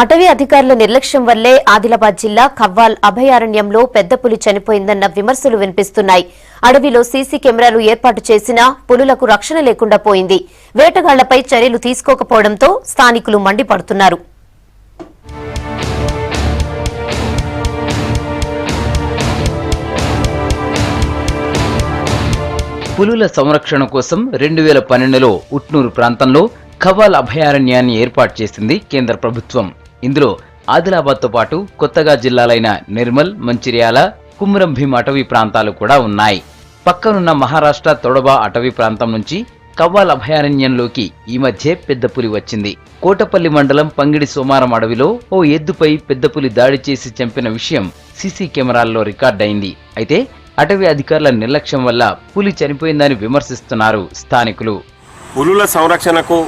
అటవీ అధికారుల నిర్లక్ష్యం వల్లే ఆదిలాబాద్ జిల్లా కవ్వాల్ అభయారణ్యంలో పెద్ద పులి చనిపోయిందన్న విమర్శలు వినిపిస్తున్నాయి. అడవిలో సీసీ కెమెరాలు ఏర్పాటు చేసినా పులులకు రక్షణ లేకుండా పోయింది. వేటగాళ్లపై చర్యలు తీసుకోకపోవడంతో స్థానికులు మండిపడుతున్నారు. పులుల సంరక్షణ కోసం 2012లో ఉట్నూరు ప్రాంతంలో కవ్వాల్ అభయారణ్యాన్ని ఏర్పాటు చేసింది కేంద్ర ప్రభుత్వం. ఇందులో ఆదిలాబాద్తో పాటు కొత్తగా జిల్లాలైన నిర్మల్, మంచిర్యాల, కుమ్రం భీం అటవీ ప్రాంతాలు కూడా ఉన్నాయి. పక్కనున్న మహారాష్ట్ర తొడబా అటవీ ప్రాంతం నుంచి కవ్వాల్ అభయారణ్యంలోకి ఈ మధ్య పెద్ద పులి వచ్చింది. కోటపల్లి మండలం పంగిడి సోమారం అడవిలో ఓ ఎద్దుపై పెద్ద పులి దాడి చేసి చంపిన విషయం సీసీ కెమెరాల్లో రికార్డైంది. అయితే అటవీ అధికారుల నిర్లక్ష్యం వల్ల పులి చనిపోయిందని విమర్శిస్తున్నారు స్థానికులు. పులుల సంరక్షణకు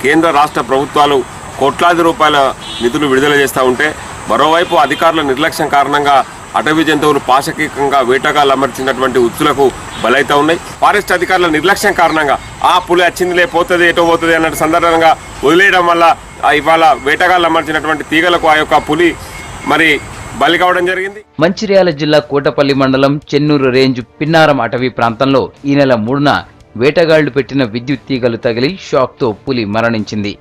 కేంద్ర రాష్ట్ర ప్రభుత్వాలు కోట్లాది రూపాయల నిధులు విడుదల చేస్తూ ఉంటే, మరోవైపు అధికారుల నిర్లక్ష్యం కారణంగా అటవీ జంతువులు పాశకీకంగా వేటగాళ్ళు అమర్చినటువంటి ఉచ్చులకు బలైతా ఉన్నాయి. ఫారెస్ట్ అధికారుల నిర్లక్ష్యం కారణంగా ఆ పులి వచ్చిందిలే, పోతుంది, ఎటో పోతుంది అన్నట్టు సందర్భంగా వదిలేయడం వల్ల ఇవాళ వేటగాళ్ళు అమర్చినటువంటి తీగలకు ఆ యొక్క పులి మరి బలి కావడం జరిగింది. మంచిర్యాల జిల్లా కోటపల్లి మండలం చెన్నూరు రేంజ్ పిన్నారం అటవీ ప్రాంతంలో ఈ నెల 3న వేటగాళ్లు పెట్టిన విద్యుత్ తీగలు తగిలి షాక్తో పులి మరణించింది.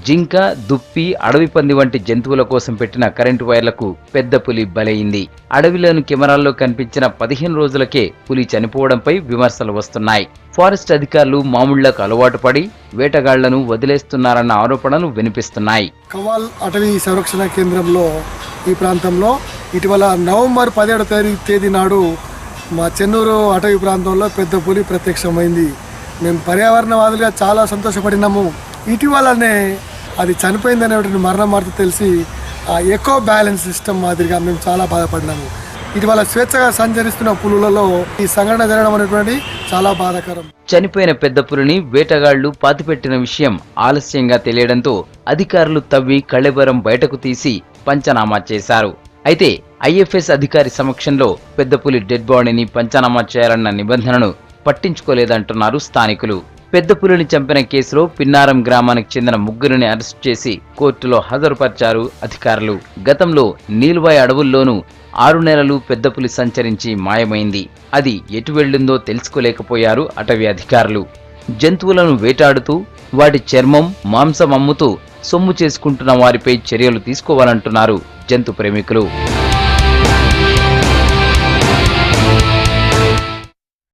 జింక, దుప్పి, అడవి పంది వంటి జంతువుల కోసం పెట్టిన కరెంటు వైర్లకు పెద్ద పులి బలైంది. అడవిలోని కెమెరాల్లో కనిపించిన 15 రోజులకే పులి చనిపోవడంపై విమర్శలు వస్తున్నాయి. ఫారెస్ట్ అధికారులు మామూళ్లకు అలవాటు పడి వేటగాళ్లను వదిలేస్తున్నారన్న ఆరోపణలు వినిపిస్తున్నాయి. కవ్వాల్ అటవీ సంరక్షణ కేంద్రంలో ఈ ప్రాంతంలో ఇటీవల నవంబర్ 17వ తేదీ నాడు మా చెన్నూరు అటవీ ప్రాంతంలో పెద్ద పులి ప్రత్యక్షమైంది. మేము పర్యావరణవాదులుగా చాలా సంతోషపడినాము. ఇటీవలనే అది చనిపోయిందనేటువంటి మరణం వార్త తెలిసి ఆ ఎకో బ్యాలెన్స్ సిస్టమ్ మాదిరిగా మేము చాలా బాధపడినాము. ఇటీవల స్వేచ్ఛగా సంచరిస్తున్న పులులలో ఈ సంఘటన జరగడం అనేటువంటి చాలా బాధాకరం. చనిపోయిన పెద్ద పులిని వేటగాళ్లు పాతిపెట్టిన విషయం ఆలస్యంగా తెలియడంతో అధికారులు తవ్వి కళెబరం బయటకు తీసి పంచనామా చేశారు. అయితే ఐఎఫ్ఎస్ అధికారి సమక్షంలో పెద్ద పులి డెడ్ బాడీని పంచనామా చేయాలన్న నిబంధనను పట్టించుకోలేదంటున్నారు స్థానికులు. పెద్ద పులిని చంపిన కేసులో పిన్నారం గ్రామానికి చెందిన 3గురిని అరెస్టు చేసి కోర్టులో హాజరుపరిచారు అధికారులు. గతంలో నీల్వాయ్ అడవుల్లోనూ 6 నెలలు పెద్ద పులి సంచరించి మాయమైంది. అది ఎటు వెళ్లిందో తెలుసుకోలేకపోయారు అటవీ అధికారులు. జంతువులను వేటాడుతూ వాటి చర్మం, మాంసం అమ్ముతూ సొమ్ము చేసుకుంటున్న వారిపై చర్యలు తీసుకోవాలంటున్నారు జంతు ప్రేమికులు.